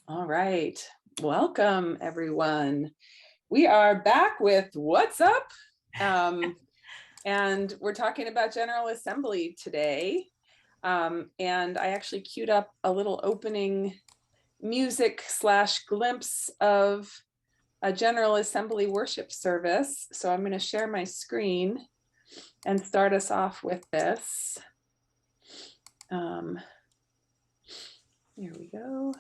All right, welcome everyone. We are back with What's Up? And we're talking about General Assembly today. And I actually queued up a little opening music / glimpse of a General Assembly worship service. So I'm going to share my screen and start us off with this. Here we go.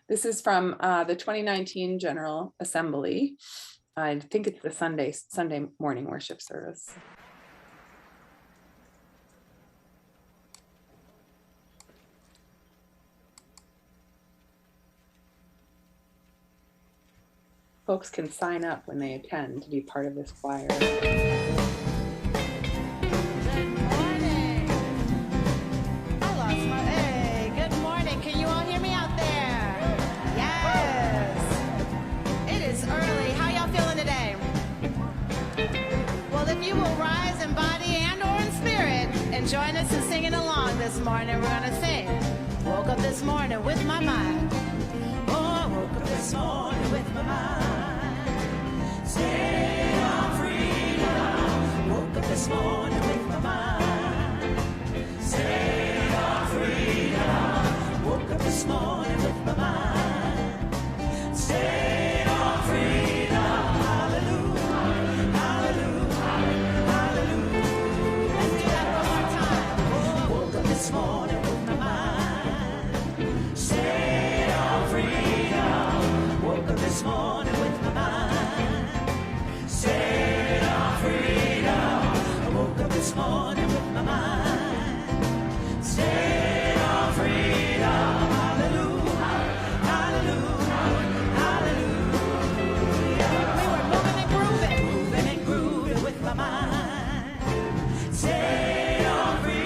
This is from the 2019 General Assembly. I think it's the Sunday morning worship service. Folks can sign up when they attend to be part of this choir. Join us in singing along this morning. We're gonna sing. Woke up this morning with my mind. Oh, I woke up this morning with my mind. Stay on freedom. Woke up this morning with my mind. Stay on freedom. Woke up this morning with my mind. Stay on freedom. This morning with my mind, stay on freedom. Woke up this morning with my mind, stay on freedom. I woke up this morning with my mind, stay on freedom. Hallelujah, hallelujah, hallelujah. We were moving and grooving with my mind. Stay on freedom.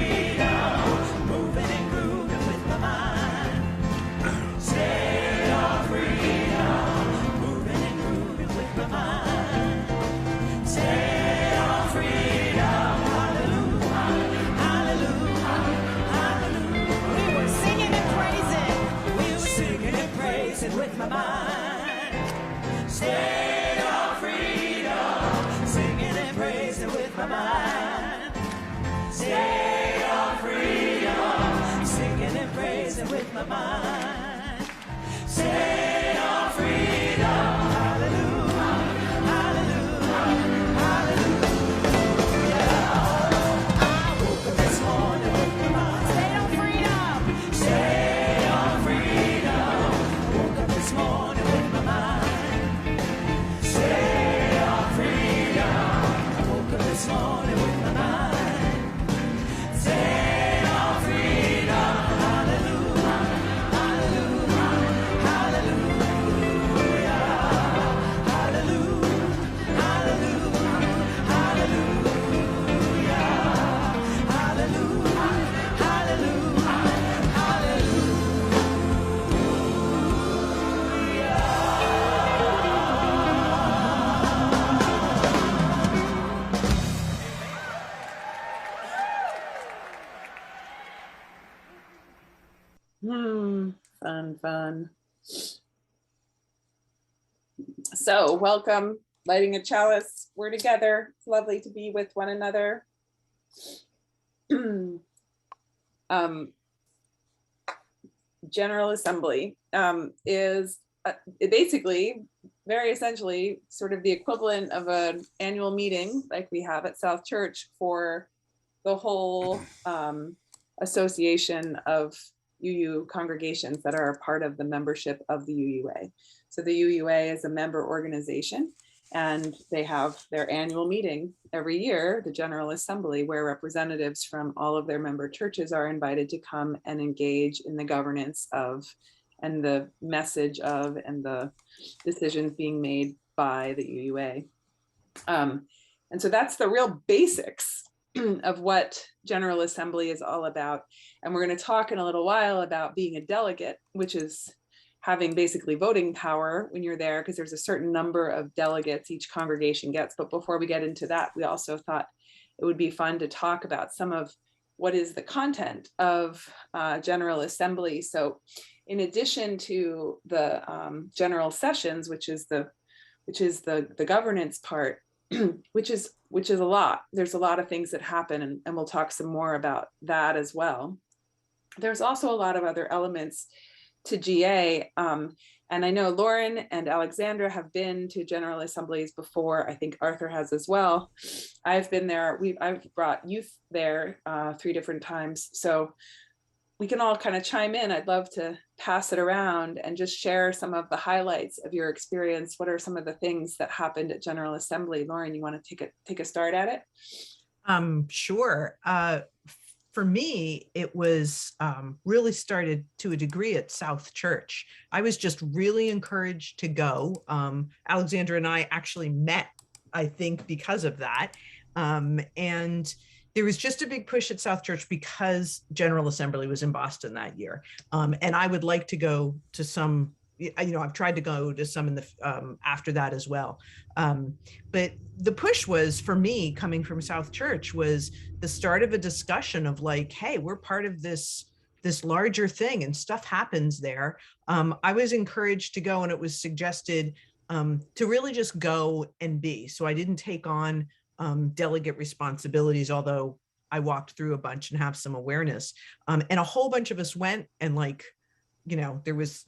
With my mind, stay on freedom, singing and praising with my mind. Stay on freedom, singing and praising with my mind. Stay on freedom, hallelujah, hallelujah, hallelujah. I woke up this morning with my mind. Stay on freedom, stay on freedom. This morning with my mind, stay on freedom. I woke up this morning with my mind, stay on freedom. Hallelujah, hallelujah, hallelujah, hallelujah, hallelujah, hallelujah, hallelujah, hallelujah, hallelujah. Fun. So welcome, lighting a chalice. We're together. It's lovely to be with one another. General Assembly is basically, very essentially, sort of the equivalent of an annual meeting like we have at South Church for the whole association of UU congregations that are a part of the membership of the UUA. So the UUA is a member organization, and they have their annual meeting every year, the General Assembly, where representatives from all of their member churches are invited to come and engage in the governance of, and the message of, and the decisions being made by the UUA. And so that's the real basics of what General Assembly is all about. And we're going to talk in a little while about being a delegate, which is having basically voting power when you're there, because there's a certain number of delegates each congregation gets. But before we get into that, we also thought it would be fun to talk about some of what is the content of General Assembly. So in addition to the general sessions, which is the governance part, which is a lot. There's a lot of things that happen, and we'll talk some more about that as well. There's also a lot of other elements to GA. And I know Lauren and Alexandra have been to General Assemblies before. I think Arthur has as well. I've been there. I've brought youth there 3 different times. So we can all kind of chime in. I'd love to pass it around and just share some of the highlights of your experience. What are some of the things that happened at General Assembly? Lauren, you want to take a start at it? Sure. For me, it was really started to a degree at South Church. I was just really encouraged to go. Alexandra and I actually met, I think, because of that. And there was just a big push at South Church because General Assembly was in Boston that year. And I would like to go to some, I've tried to go to some in the after that as well. But the push was, for me, coming from South Church, was the start of a discussion of like, hey, we're part of this larger thing and stuff happens there. I was encouraged to go, and it was suggested to really just go and be. So I didn't take on delegate responsibilities, although I walked through a bunch and have some awareness. And a whole bunch of us went, and there was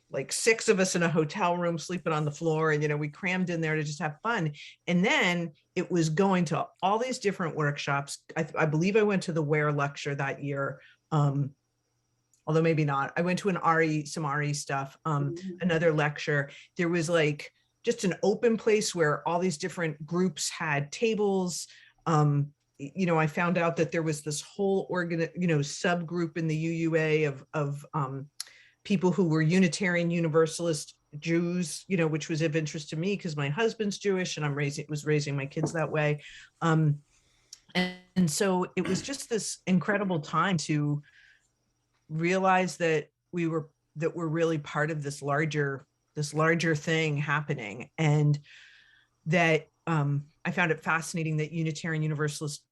like 6 of us in a hotel room sleeping on the floor, and we crammed in there to just have fun. And then it was going to all these different workshops. I believe I went to the Ware lecture that year, although maybe not. I went to some RE stuff, another lecture. There was like just an open place where all these different groups had tables. I found out that there was this whole subgroup in the UUA of people who were Unitarian Universalist Jews, which was of interest to me because my husband's Jewish and was raising my kids that way. And so it was just this incredible time to realize that we're really part of this larger thing happening. And that I found it fascinating that Unitarian Universalist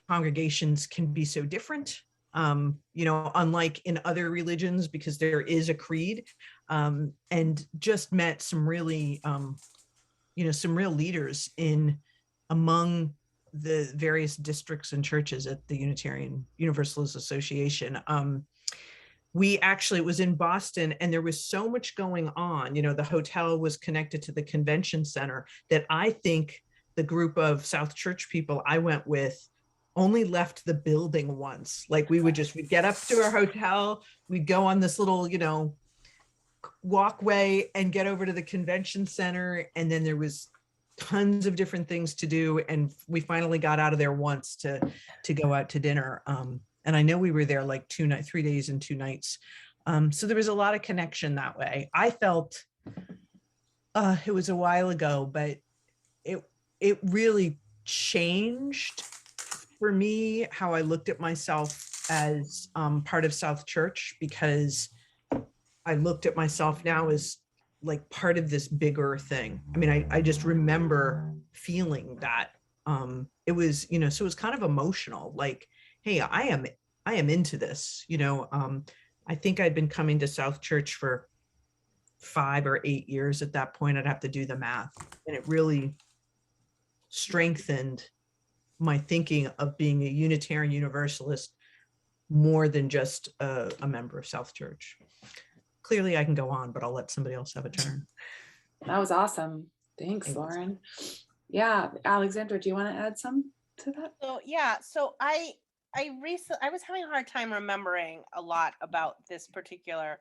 congregations can be so different. Unlike in other religions, because there is a creed, and just met some really, some real leaders among the various districts and churches at the Unitarian Universalist Association. It was in Boston, and there was so much going on. The hotel was connected to the convention center that I think the group of South Church people I went with only left the building once. Like we'd get up to our hotel, we'd go on this little, walkway and get over to the convention center. And then there was tons of different things to do. And we finally got out of there once to go out to dinner. And I know we were there like 3 days and 2 nights. So there was a lot of connection that way. I felt it was a while ago, but it really changed for me how I looked at myself as part of South Church, because I looked at myself now as like part of this bigger thing. I mean, I just remember feeling that it was, so it was kind of emotional, like, hey, I am into this, I think I'd been coming to South Church for 5 or 8 years at that point. I'd have to do the math, and it really strengthened my thinking of being a Unitarian Universalist more than just a member of South Church. Clearly I can go on, but I'll let somebody else have a turn. That was awesome. Thanks, Lauren. Yeah, Alexandra, do you want to add some to that? So I was having a hard time remembering a lot about this particular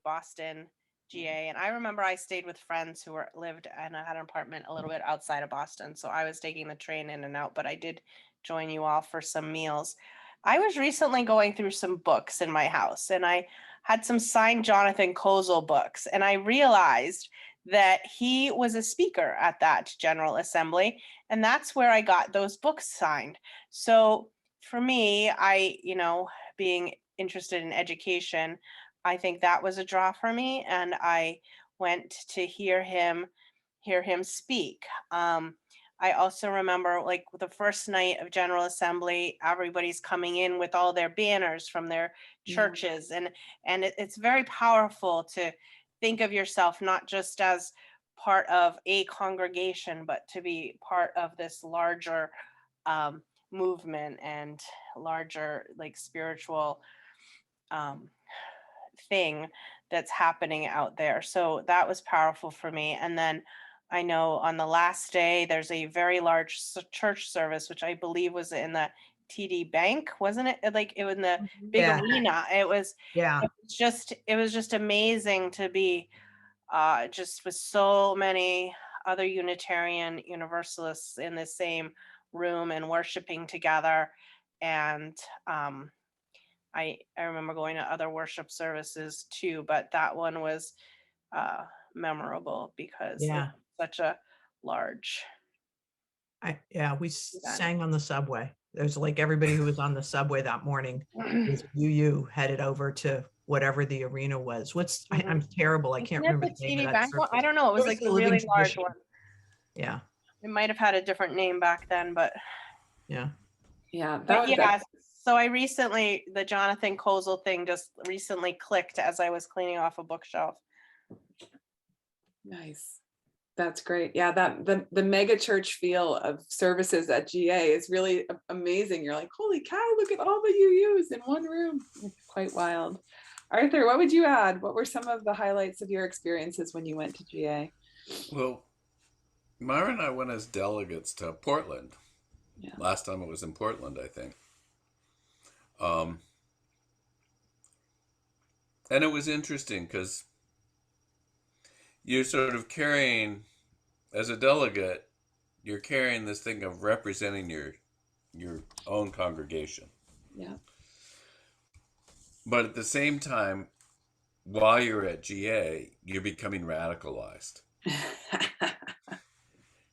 Boston GA, and I remember I stayed with friends who lived and I had an apartment a little bit outside of Boston, so I was taking the train in and out, but I did join you all for some meals. I was recently going through some books in my house, and I had some signed Jonathan Kozol books, and I realized that he was a speaker at that General Assembly, and that's where I got those books signed. So for me, being interested in education, I think that was a draw for me, and I went to hear him speak. I also remember like the first night of General Assembly, everybody's coming in with all their banners from their Yeah. churches, and it's very powerful to think of yourself not just as part of a congregation, but to be part of this larger um, movement and larger like spiritual um, thing that's happening out there. So that was powerful for me. And then I know on the last day, there's a very large church service, which I believe was in the TD Bank, wasn't it? Like it was in the big Yeah, arena. yeah, It was just amazing to be just with so many other Unitarian Universalists in the same room and worshiping together. And I remember going to other worship services too, but that one was uh, memorable because it yeah. was such a large Yeah, we event. sang on the subway. There's like everybody who was on the subway that morning was UU headed over to whatever the arena was. I'm terrible. I can't Wasn't it remember the the name of TD that Bank one? I service. don't know. It It was was like the a living really large tradition. one. Yeah, It might have had a different name back then, but yeah. Yeah, but that was yeah. So I recently, the Jonathan Kozel thing just recently clicked as I was cleaning off a bookshelf. nice. That's great. Yeah, that the mega church feel of services at GA is really amazing. You're like, holy cow, look at all the UUs in one room. It's quite wild. Arthur, what would you add? What were some of the highlights of your experiences when you went to GA? Well, Myra and I went as delegates to Portland. Yeah. Last time it was in Portland, I think. Um, and it was interesting because you're sort of carrying, as a delegate, you're carrying this thing of representing your own congregation. Yeah. But at the same time, while you're at GA, you're becoming radicalized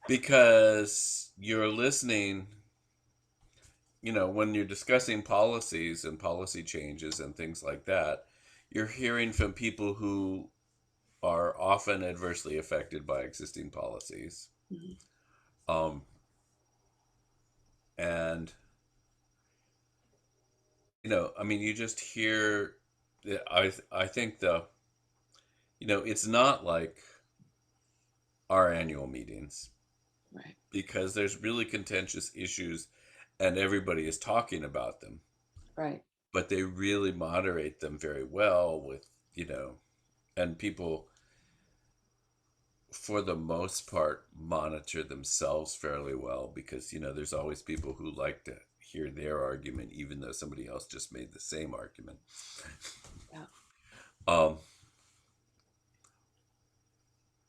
because you're listening, when you're discussing policies and policy changes and things like that, you're hearing from people who are often adversely affected by existing policies. Mhm. And, you just hear, I think it's not like our annual meetings Right. because there's really contentious issues and everybody is talking about them, Right. but they really moderate them very well with, and people, for the most part, monitor themselves fairly well because, there's always people who like to hear their argument, even though somebody else just made the same argument. Yeah.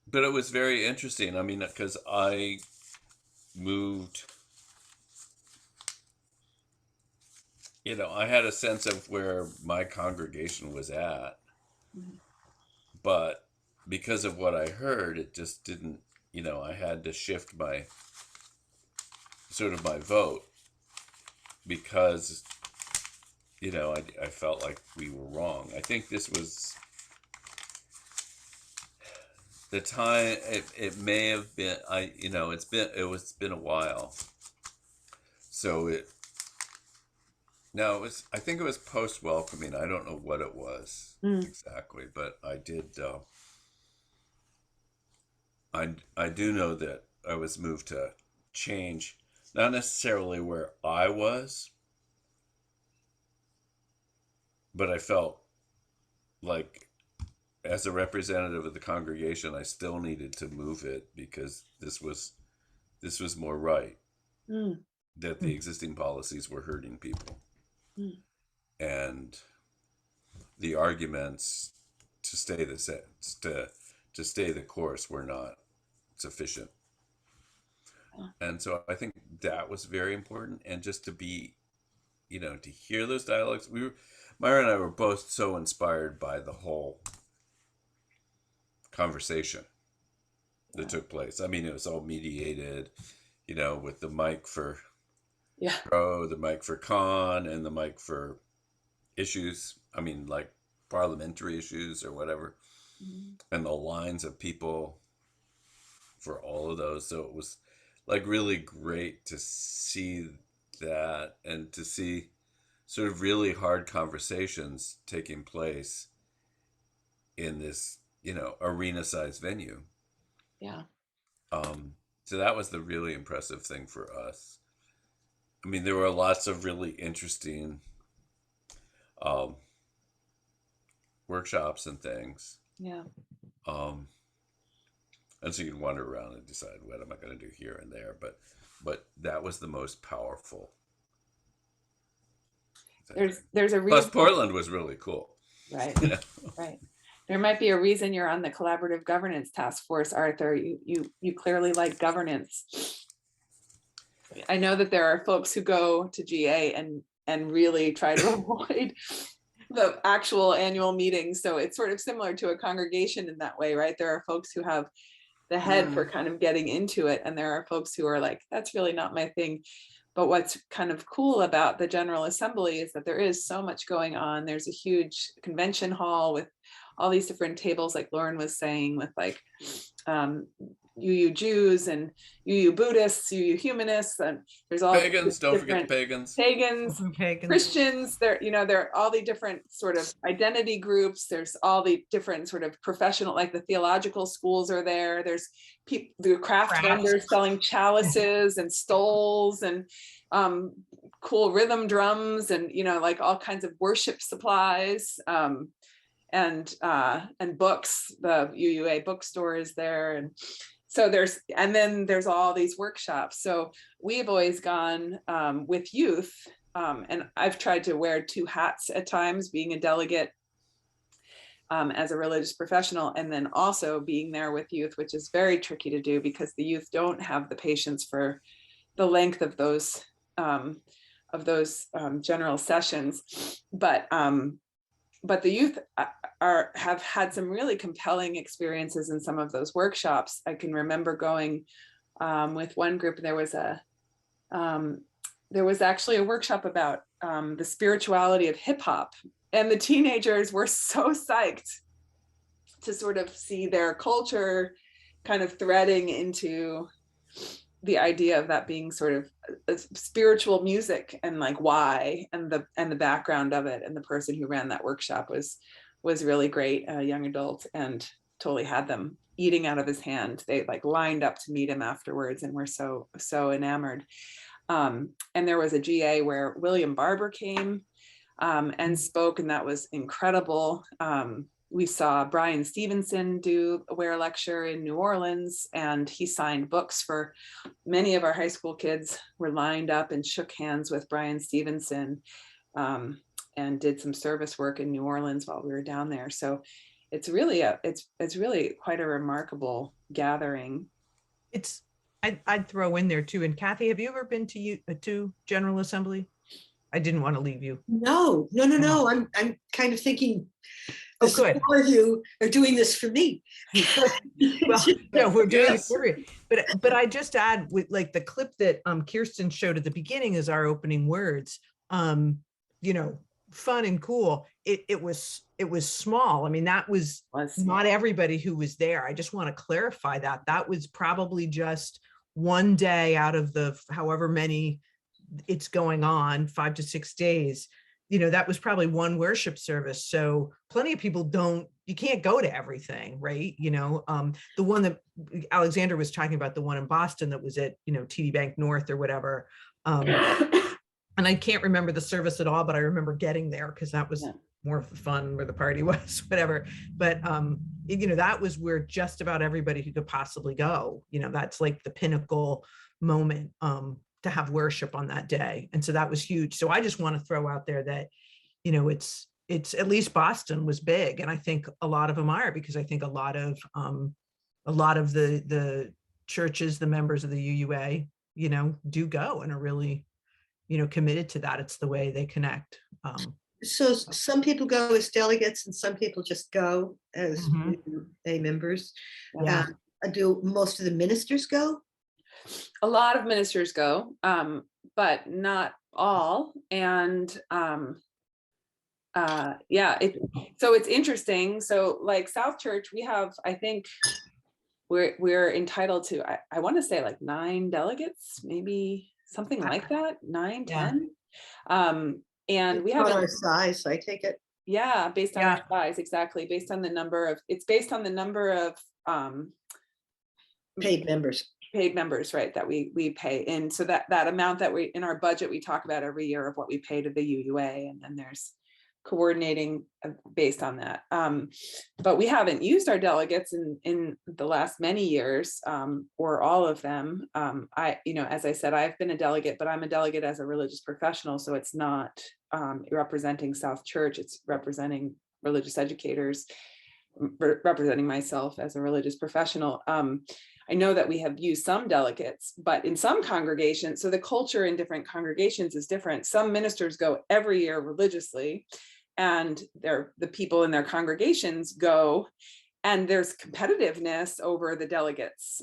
But it was very interesting. Because I moved, I had a sense of where my congregation was at, Mhm. but because of what I heard, it just didn't, I had to shift my vote because, I felt like we were wrong. I think this was the time, it may have been, it's been a while. So I think it was post welcoming. I don't know what it was exactly, but I did, I do know that I was moved to change, not necessarily where I was, but I felt like as a representative of the congregation, I still needed to move it because this was more right, Mm. that the existing policies were hurting people. Mm. And the arguments to stay to stay the course were not sufficient. And so I think that was very important. And just to be, to hear those dialogues, Myra and I were both so inspired by the whole conversation that took place. It was all mediated, with the mic for Yeah. pro, the mic for con, and the mic for issues. Like parliamentary issues or whatever, and the lines of people for all of those. So it was like really great to see that, and to see sort of really hard conversations taking place in this, arena-sized venue. Yeah. So that was the really impressive thing for us. I mean, there were lots of really interesting um, workshops and things. Yeah. And so you can wander around and decide what am I going to do here and there, but that was the most powerful thing. There's a Plus, reason. Portland was really cool. Right. Right. There might be a reason you're on the collaborative governance task force, Arthur. You clearly like governance. I know that there are folks who go to GA and really try to avoid the actual annual meetings. So it's sort of similar to a congregation in that way, right? There are folks who have the head for kind of getting into it, and there are folks who are like, that's really not my thing. But what's kind of cool about the General Assembly is that there is so much going on. There's a huge convention hall with all these different tables, like Lauren was saying, with like UU Jews and UU Buddhists, UU humanists, and there's all Pagans, don't forget the pagans. Pagans, Christians, there are all the different sort of identity groups. There's all the different sort of professional, like the theological schools are there. There's people, the craft vendors selling chalices and stoles and cool rhythm drums and, like all kinds of worship supplies. And books. The UUA bookstore is there, and so there's all these workshops. So we've always gone with youth, and I've tried to wear two hats at times, being a delegate as a religious professional, and then also being there with youth, which is very tricky to do because the youth don't have the patience for the length of those general sessions, but the youth have had some really compelling experiences in some of those workshops. I can remember going with one group. There was actually a workshop about the spirituality of hip hop, and the teenagers were so psyched to sort of see their culture kind of threading into the idea of that being sort of a spiritual music, and like why, and the background of it. And the person who ran that workshop was really great, a young adult, and totally had them eating out of his hand. They like lined up to meet him afterwards and were so enamored. And there was a GA where William Barber came and spoke, and that was incredible. We saw Brian Stevenson wear a lecture in New Orleans, and he signed books for many of our high school kids. Were lined up and shook hands with Brian Stevenson, and did some service work in New Orleans while we were down there. So it's really it's really quite a remarkable gathering. I'd throw in there too. And Kathy, have you ever been to General Assembly? I didn't want to leave you. No. I'm kind of thinking, oh, good. All of you are doing this for me. Well, no, we're doing it for you. But I just add, with like the clip that Kirsten showed at the beginning is our opening words. Fun and cool. It was small. I mean, that was not everybody who was there. I just want to clarify that was probably just one day out of the however many it's going on, 5 to 6 days. That was probably one worship service. So plenty of people you can't go to everything, right? The one that Alexander was talking about, the one in Boston that was at, TD Bank North or whatever. And I can't remember the service at all, but I remember getting there because that was more of the fun where the party was, whatever. But, that was where just about everybody who could possibly go, that's like the pinnacle moment to have worship on that day. And so that was huge. So I just want to throw out there that, it's at least Boston was big. And I think a lot of them are, because I think a lot of the churches, the members of the UUA, do go and are really, committed to that. It's the way they connect. So some people go as delegates and some people just go as UUA members. Yeah. Do most of the ministers go? A lot of ministers go, but not all. And so it's interesting. So like South Church, we have, I think, we're entitled to, I want to say like 9 delegates, maybe something like that, 9, Yeah. 10. And we It's on haven't, our size, I take it. yeah, based on Yeah. our size, exactly, based on the number of, it's based on the number of Paid members. paid members, right, that we pay. And so that amount that we, in our budget, we talk about every year of what we pay to the UUA, and then there's coordinating based on that. But we haven't used our delegates in the last many years, or all of them. As I said, I've been a delegate, but I'm a delegate as a religious professional. So it's not representing South Church, it's representing religious educators, representing myself as a religious professional. I know that we have used some delegates, but in some congregations, so the culture in different congregations is different. Some ministers go every year religiously, and the people in their congregations go, and there's competitiveness over the delegates.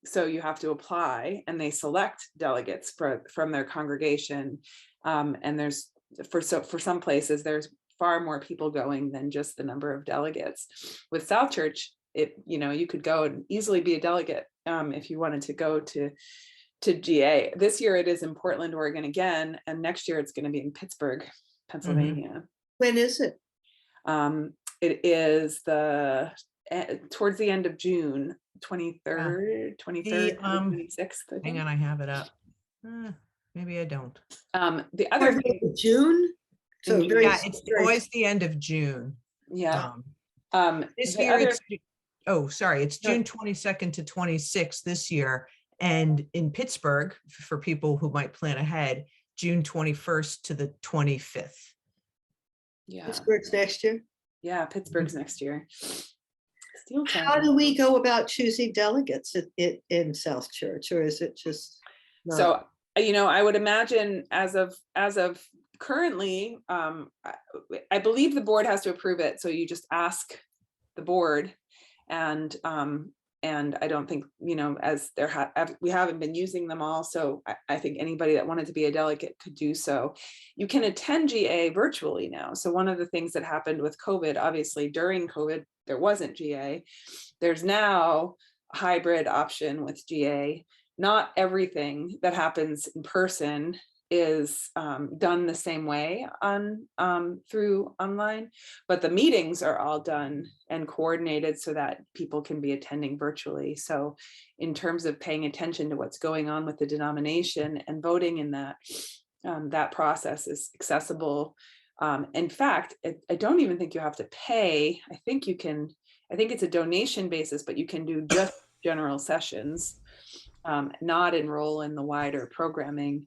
So you have to apply, and they select delegates from their congregation. And there's for some places, there's far more people going than just the number of delegates. With South Church, you could go and easily be a delegate if you wanted to go to GA. This year it is in Portland, Oregon again, and next year it's going to be in Pittsburgh, Pennsylvania. When is it? It is towards the end of June, 23rd, 26th. Hang on, I have it up. Maybe I don't. The other thing, June. So in very, Yeah, it's always the end of June. yeah. This The year, other- it's June 22nd to 26th this year. And in Pittsburgh, for people who might plan ahead, June 21st to the 25th. Yeah, Pittsburgh's next year. yeah, Pittsburgh's next year. Steel How Town. do we go about choosing delegates in South Church, or is it just? not- So, I would imagine as of currently, I believe the board has to approve it. So you just ask the board, and I don't think, as we haven't been using them all. So I think anybody that wanted to be a delegate could do so. You can attend GA virtually now. So one of the things that happened with COVID, obviously during COVID, there wasn't GA. There's now a hybrid option with GA. Not everything that happens in person is done the same way through online, but the meetings are all done and coordinated so that people can be attending virtually. So in terms of paying attention to what's going on with the denomination and voting in that process is accessible. In fact, I don't even think you have to pay. I think it's a donation basis, but you can do just general sessions, not enroll in the wider programming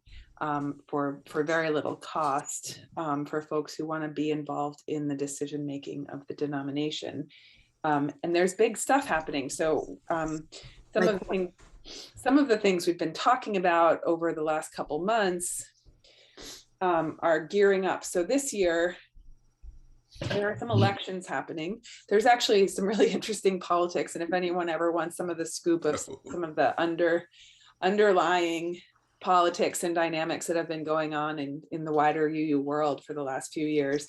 for very little cost for folks who want to be involved in the decision making of the denomination. And there's big stuff happening. So some of the things we've been talking about over the last couple months are gearing up. So this year, there are some elections happening. There's actually some really interesting politics. And if anyone ever wants some of the scoop of some of the underlying politics and dynamics that have been going on in the wider UU world for the last few years,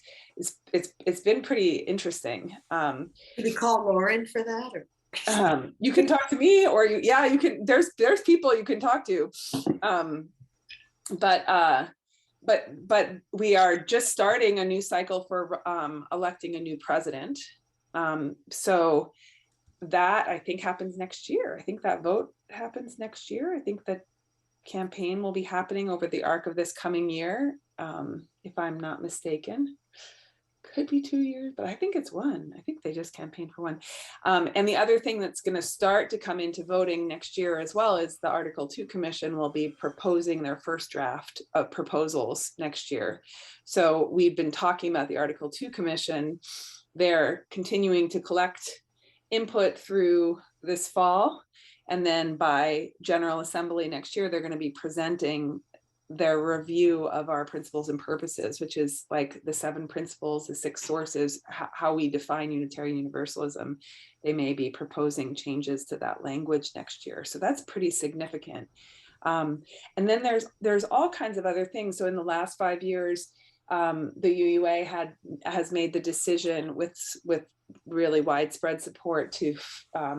it's been pretty interesting. Can we call Lauren for that? Or? You can talk to me, or you can. There's people you can talk to, but we are just starting a new cycle for electing a new president. So that I think happens next year. I think that vote happens next year. I think that campaign will be happening over the arc of this coming year, if I'm not mistaken. Could be 2 years, but I think it's one. I think they just campaigned for one. And the other thing that's going to start to come into voting next year as well is the Article 2 Commission will be proposing their first draft of proposals next year. So we've been talking about the Article 2 Commission. They're continuing to collect input through this fall. And then by General Assembly next year, they're going to be presenting their review of our principles and purposes, which is like the 7 principles, the 6 sources, how we define Unitarian Universalism. They may be proposing changes to that language next year. So that's pretty significant. And then there's all kinds of other things. So in the last 5 years, the UUA has made the decision with really widespread support to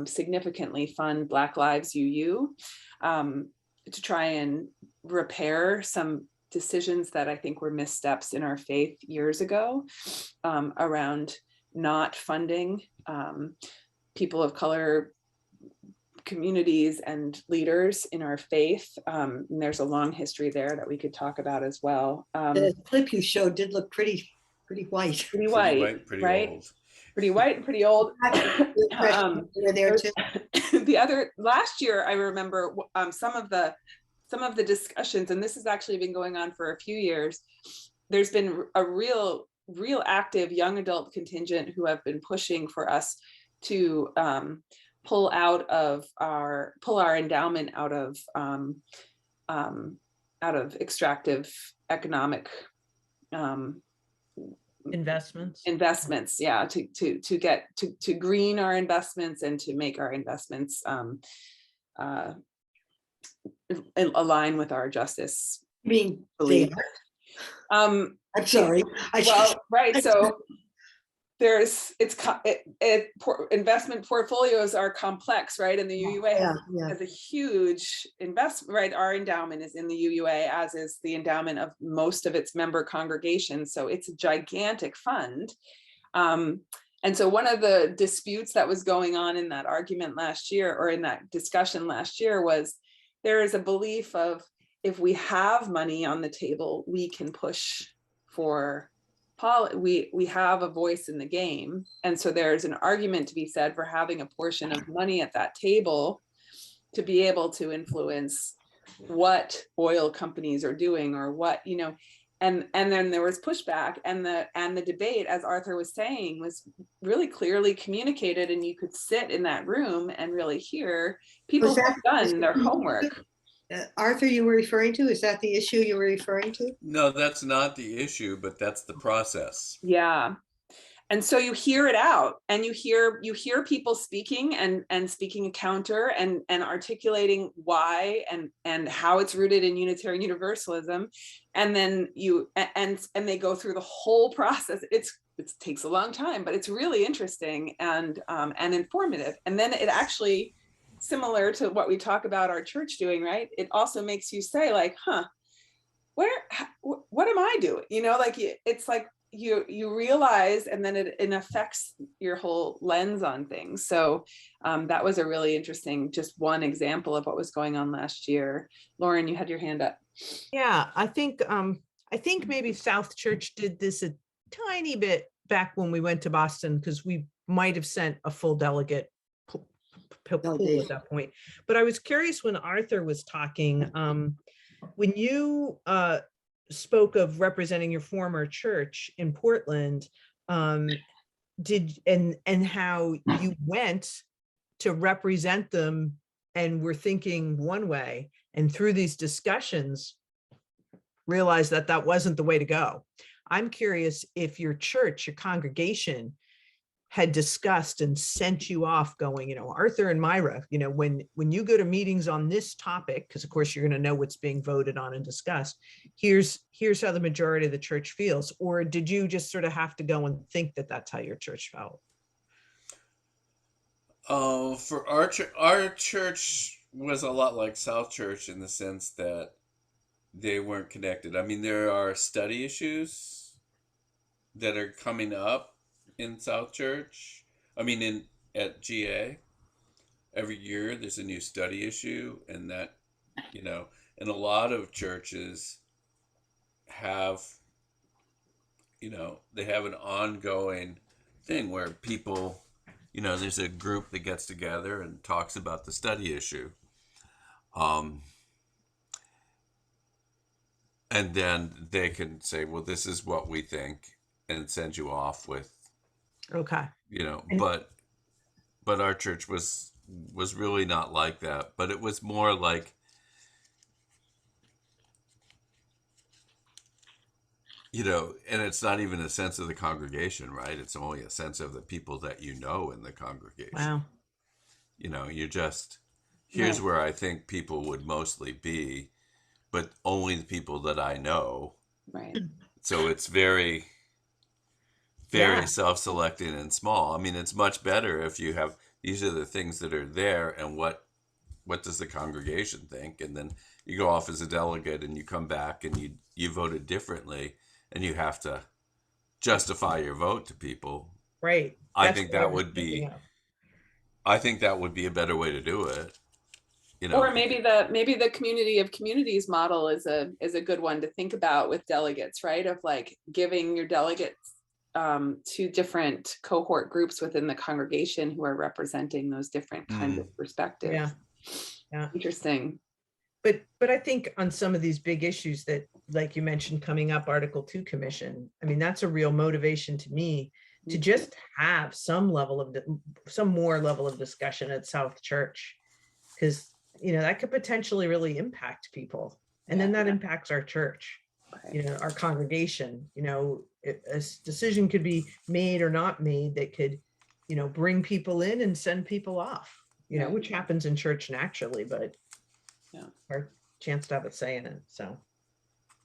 significantly fund Black Lives UU, to try and repair some decisions that I think were missteps in our faith years ago, around not funding people of color communities and leaders in our faith. And there's a long history there that we could talk about as well. The clip you showed did look pretty white. Pretty white, pretty right? old. Pretty white and pretty old. You were there too. The other last year, I remember some of the discussions, and this has actually been going on for a few years. There's been a real active young adult contingent who have been pushing for us to pull our endowment out of extractive economic investments, yeah, to green our investments and to make our investments align align with our justice I mean, belief. I'm sorry. Well, right, so investment portfolios are complex, right? And the UUA has a huge investment, right? Our endowment is in the UUA, as is the endowment of most of its member congregations. So it's a gigantic fund. And so one of the disputes that was going on in that argument last year, or in that discussion last year, was there is a belief of, if we have money on the table, we can push for we have a voice in the game. And so there's an argument to be said for having a portion of money at that table to be able to influence what oil companies are doing, or what, and then there was pushback, and the debate, as Arthur was saying, was really clearly communicated, and you could sit in that room and really hear people have done their homework. Arthur, you were referring to? Is that the issue you were referring to? No, that's not the issue, but that's the process. Yeah. And so you hear it out, and you hear people speaking and speaking a counter and articulating why and how it's rooted in Unitarian Universalism. And then and they go through the whole process. It takes a long time, but it's really interesting and informative. And then it actually, similar to what we talk about our church doing, right? It also makes you say, like, what am I doing? It's like you realize, and then it affects your whole lens on things. So that was a really interesting, just one example of what was going on last year. Lauren, you had your hand up. Yeah, I think maybe South Church did this a tiny bit back when we went to Boston, because we might have sent a full delegate pool at that point. But I was curious, when Arthur was talking, when you spoke of representing your former church in Portland, and how you went to represent them and were thinking one way, and through these discussions realized that wasn't the way to go. I'm curious if your church, your congregation, had discussed and sent you off going, Arthur and Myra, when you go to meetings on this topic, because of course you're going to know what's being voted on and discussed, here's how the majority of the church feels. Or did you just sort of have to go and think that that's how your church felt? For our church was a lot like South Church in the sense that they weren't connected. I mean, there are study issues that are coming up in South Church. I mean, at GA, every year there's a new study issue, and that, and a lot of churches have, they have an ongoing thing where people, there's a group that gets together and talks about the study issue. And then they can say, well, this is what we think, and send you off with, okay. But our church was really not like that. But it was more like, and it's not even a sense of the congregation, right? It's only a sense of the people that in the congregation. Wow. You're just, here's where I think people would mostly be, but only the people that I know. Right. So it's very very Yeah. self-selecting and small. I mean, it's much better if you have, these are the things that are there, and what does the congregation think? And then you go off as a delegate and you come back and you voted differently, and you have to justify your vote to people. Right. I That's think what I that was would thinking be, of. I think that would be a better way to do it. You know, Or maybe the community of communities model is a good one to think about with delegates, right? Of like giving your delegates to different cohort groups within the congregation who are representing those different kinds of perspectives. Yeah. Yeah. Interesting. But I think on some of these big issues that, like you mentioned, coming up, Article 2 Commission, I mean, that's a real motivation to me to just have some more level of discussion at South Church, because that could potentially really impact people, and then that impacts our church, our congregation. A decision could be made or not made that could bring people in and send people off, which happens in church naturally, but our chance to have a say in it. So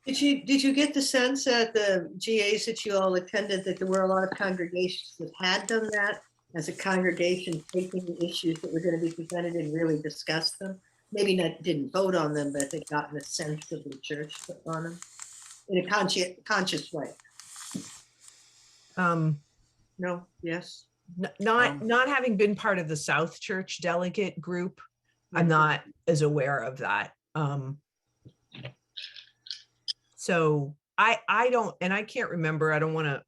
Did you get the sense at the GAs that you all attended that there were a lot of congregations that had done that as a congregation, taking the issues that were going to be presented and really discussed them? Maybe not didn't vote on them, but they gotten a sense of the church on them in a conscious way. No, yes. Not having been part of the South Church delegate group, I'm not as aware of that. So I don't, and I can't remember, I don't want to,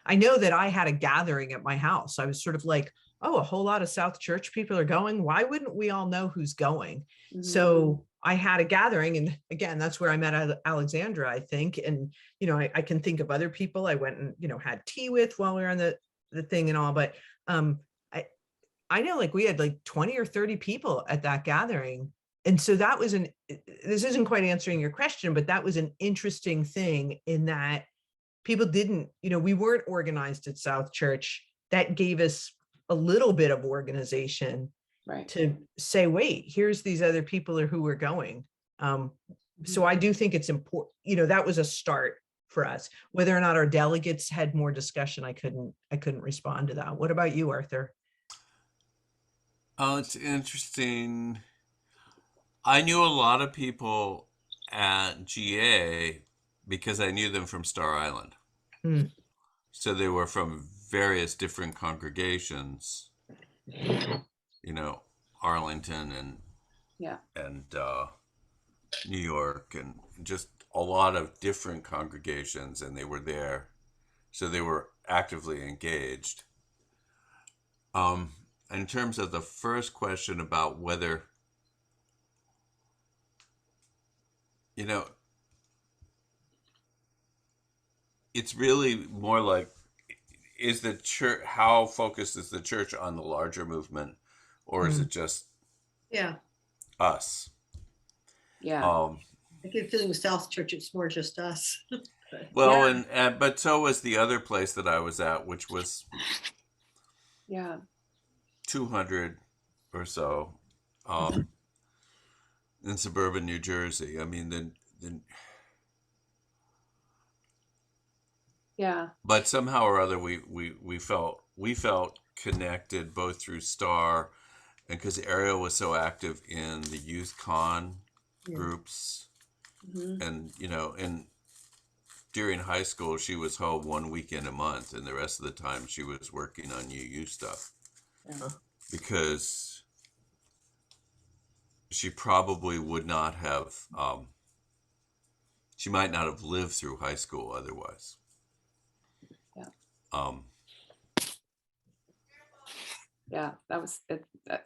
I know that I had a gathering at my house. I was sort of like, oh, a whole lot of South Church people are going. Why wouldn't we all know who's going? So I had a gathering, and again, that's where I met Alexandra, I think. And, I can think of other people I went and, had tea with while we were on the thing and all, but I know like we had like 20 or 30 people at that gathering. And so that was this isn't quite answering your question, but that was an interesting thing in that people didn't, we weren't organized at South Church. That gave us a little bit of organization to say, wait, here's these other people who are going. So I do think it's important, that was a start for us. Whether or not our delegates had more discussion, I couldn't respond to that. What about you, Arthur? oh, it's interesting. I knew a lot of people at GA because I knew them from Star Island. So they were from various different congregations, Arlington and New York, and just a lot of different congregations, and they were there. So they were actively engaged. In terms of the first question about whether, it's really more like, is the church, how focused is the church on the larger movement, or is it just us? I get a feeling with South Church, it's more just us. Well, but so was the other place that I was at, which was 200 or so in suburban New Jersey. I mean, but somehow or other we felt connected both through Star, and because Ariel was so active in the youth con groups, and and during high school she was home one weekend a month, and the rest of the time she was working on UU stuff, because she probably would not have she might not have lived through high school otherwise.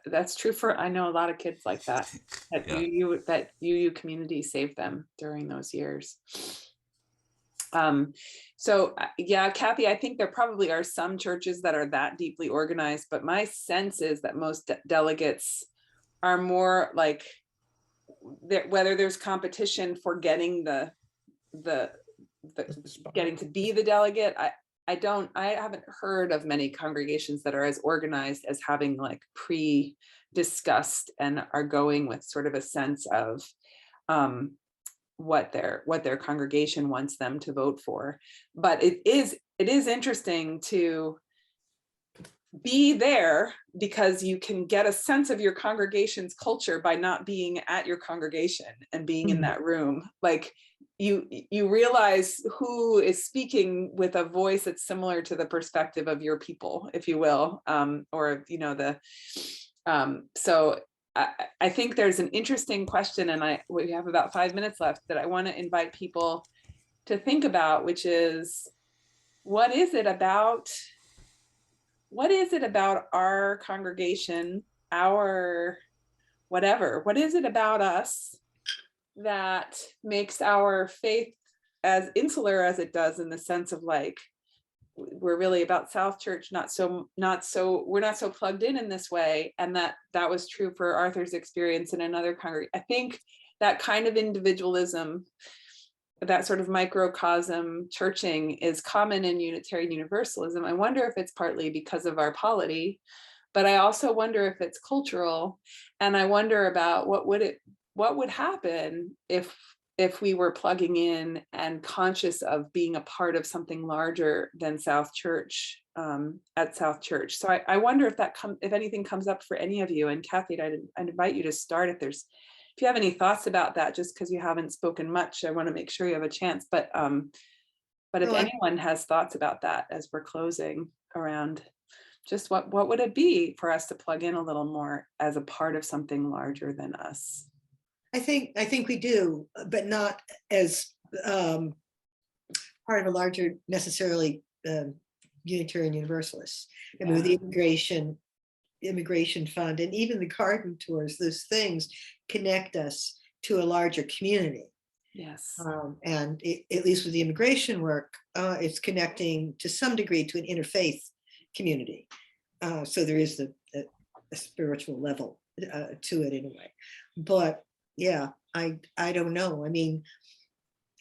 That's true for, I know a lot of kids like that, that UU community saved them during those years. So Kathy, I think there probably are some churches that are that deeply organized, but my sense is that most delegates are more like, whether there's competition for getting the getting to be the delegate, I haven't heard of many congregations that are as organized as having like pre-discussed and are going with sort of a sense of what their congregation wants them to vote for. But it is it is interesting to be there because you can get a sense of your congregation's culture by not being at your congregation and being in that room. Like you realize who is speaking with a voice that's similar to the perspective of your people, if you will, or so I think there's an interesting question, and we have about 5 minutes left, that I want to invite people to think about, which is, what is it about our congregation, our whatever, what is it about us that makes our faith as insular as it does, in the sense of like, we're really about South Church, we're not so plugged in this way. And that was true for Arthur's experience in another congregation. I think that kind of individualism, that sort of microcosm churching, is common in Unitarian Universalism. I wonder if it's partly because of our polity, but I also wonder if it's cultural. And I wonder about what would happen if we were plugging in and conscious of being a part of something larger than South Church, at South Church. So I wonder if anything comes up for any of you. And Kathy, I'd invite you to start if you have any thoughts about that, just because you haven't spoken much. I want to make sure you have a chance. But if anyone has thoughts about that as we're closing, around just what would it be for us to plug in a little more as a part of something larger than us? I think we do, but not as part of a larger, necessarily Unitarian Universalist. I mean, with the immigration fund and even the garden tours, those things connect us to a larger community. Yes. And at least with the immigration work, it's connecting to some degree to an interfaith community. So there is a spiritual level to it anyway. But yeah, I don't know. I mean,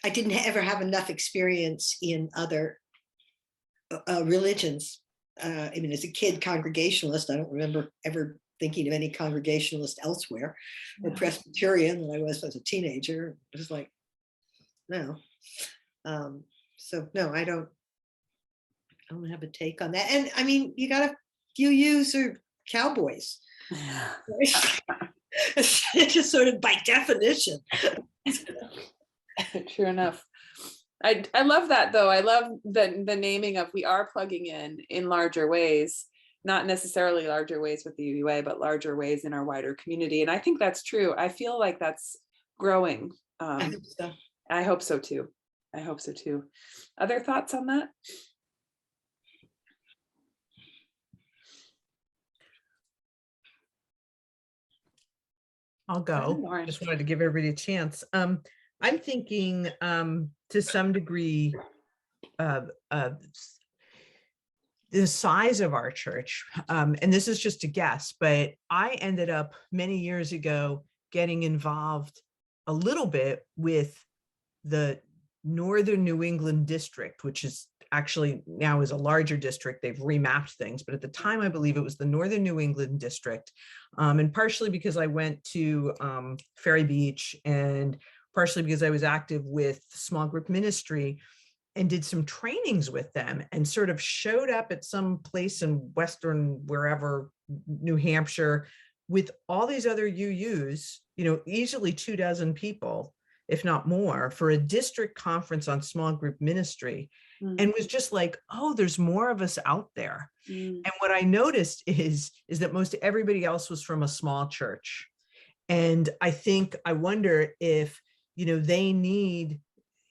I didn't ever have enough experience in other religions. I mean, as a kid Congregationalist, I don't remember ever thinking of any Congregationalist elsewhere, or Presbyterian than I was as a teenager. It was like, no. So no, I don't have a take on that. And I mean, UUs are cowboys. It's just sort of by definition. True enough. I love that, though. I love the naming of, we are plugging in larger ways, not necessarily larger ways with the UUA, but larger ways in our wider community. And I think that's true. I feel like that's growing. I hope so too. I hope so too. Other thoughts on that? I'll go. Just wanted to give everybody a chance. I'm thinking to some degree the size of our church, and this is just a guess, but I ended up many years ago getting involved a little bit with the Northern New England district, which is actually now is a larger district. They've remapped things, but at the time, I believe it was the Northern New England district. And partially because I went to Ferry Beach, and partially because I was active with small group ministry and did some trainings with them, and sort of showed up at some place in Western, wherever, New Hampshire, with all these other UUs, easily 24 people, if not more, for a district conference on small group ministry. And was just like, oh, there's more of us out there. And what I noticed is that most everybody else was from a small church. And I wonder if, they need,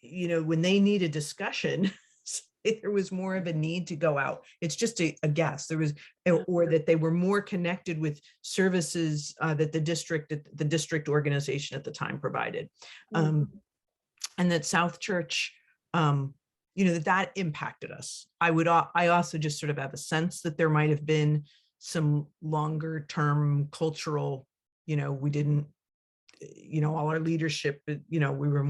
when they need a discussion, there was more of a need to go out. It's just a guess. There was, or that they were more connected with services that the district organization at the time provided. And that South Church, that impacted us. I also just sort of have a sense that there might have been some longer term cultural, we didn't, all our leadership, we were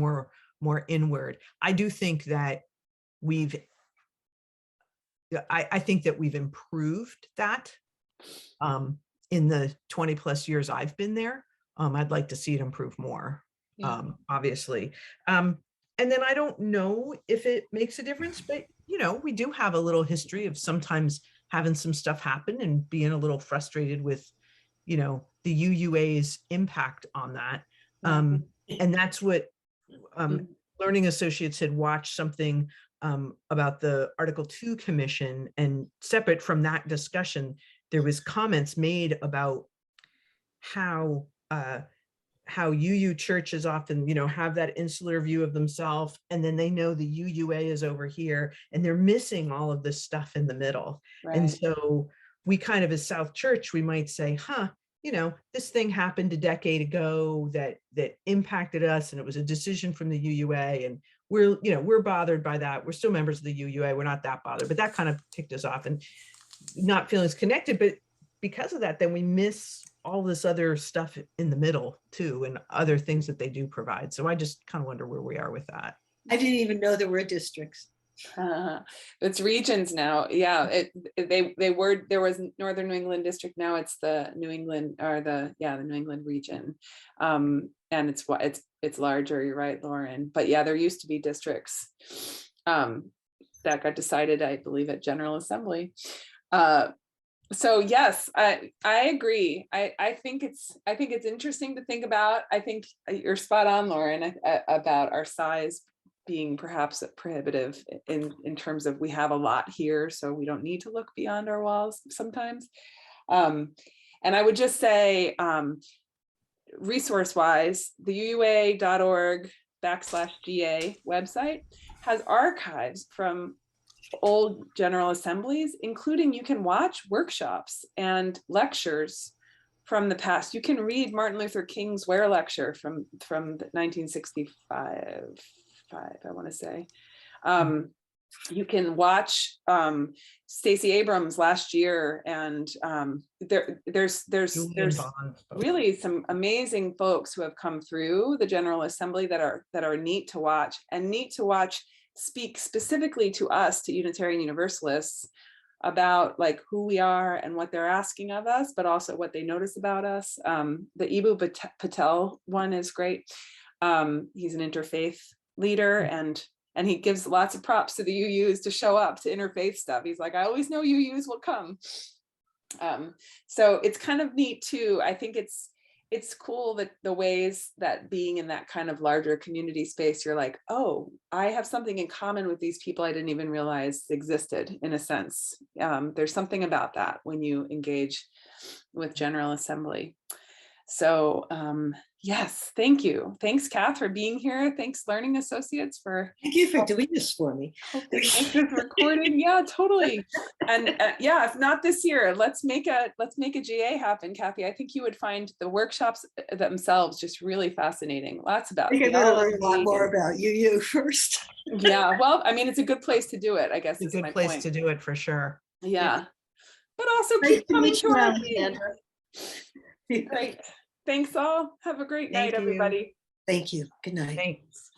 more inward. I do think that I think that we've improved that in the 20 plus years I've been there. I'd like to see it improve more, obviously. And then I don't know if it makes a difference, but you know, we do have a little history of sometimes having some stuff happen and being a little frustrated with, you know, the UUA's impact on that. And that's what Learning Associates had watched something about the Article 2 Commission, and separate from that discussion, there was comments made about how UU churches often, you know, have that insular view of themselves, and then they know the UUA is over here, and they're missing all of this stuff in the middle. Right. And so we kind of, as South Church, we might say, you know, this thing happened a decade ago that impacted us, and it was a decision from the UUA, and we're bothered by that. We're still members of the UUA. We're not that bothered, but that kind of ticked us off, and not feeling as connected. But because of that, then we miss all this other stuff in the middle too, and other things that they do provide. So I just kind of wonder where we are with that. I didn't even know there were districts. It's regions now. Yeah, there was Northern New England district. Now it's the New England, or the New England region, and it's larger. You're right, Lauren. But yeah, there used to be districts that got decided, I believe, at General Assembly. So yes, I agree. I think it's interesting to think about. I think you're spot on, Lauren, about our size being perhaps prohibitive in terms of we have a lot here, so we don't need to look beyond our walls sometimes. And I would just say, resource-wise, the UUA.org/GA website has archives from old General Assemblies, including you can watch workshops and lectures from the past. You can read Martin Luther King's Ware lecture from 1965, I want to say. You can watch Stacey Abrams last year, and there's really some amazing folks who have come through the General Assembly that are neat to watch, and neat to watch speak specifically to us, to Unitarian Universalists, about like who we are and what they're asking of us, but also what they notice about us. The Ibu Patel one is great. He's an interfaith leader, and he gives lots of props to the UUs to show up to interfaith stuff. He's like, I always know UUs will come. So it's kind of neat too. I think it's cool that the ways that being in that kind of larger community space, you're like, oh, I have something in common with these people I didn't even realize existed, in a sense. There's something about that when you engage with General Assembly. So yes, thank you. Thanks, Kath, for being here. Thanks, Learning Associates, for Thank you for doing this for me. this recorded. Yeah, totally. And yeah, if not this year, let's make a GA happen, Kathy. I think you would find the workshops themselves just really fascinating. Lots about. I think I better learn a lot more about UU first. Yeah, well, I mean, it's a good place to do it, I guess. It's a good place to do it for sure. Yeah, but also Nice keep to coming meet to you, our Alexandra. meeting. Great. Thanks all. Have a great night, Thank you. everybody. Thank you. Good night. Thanks.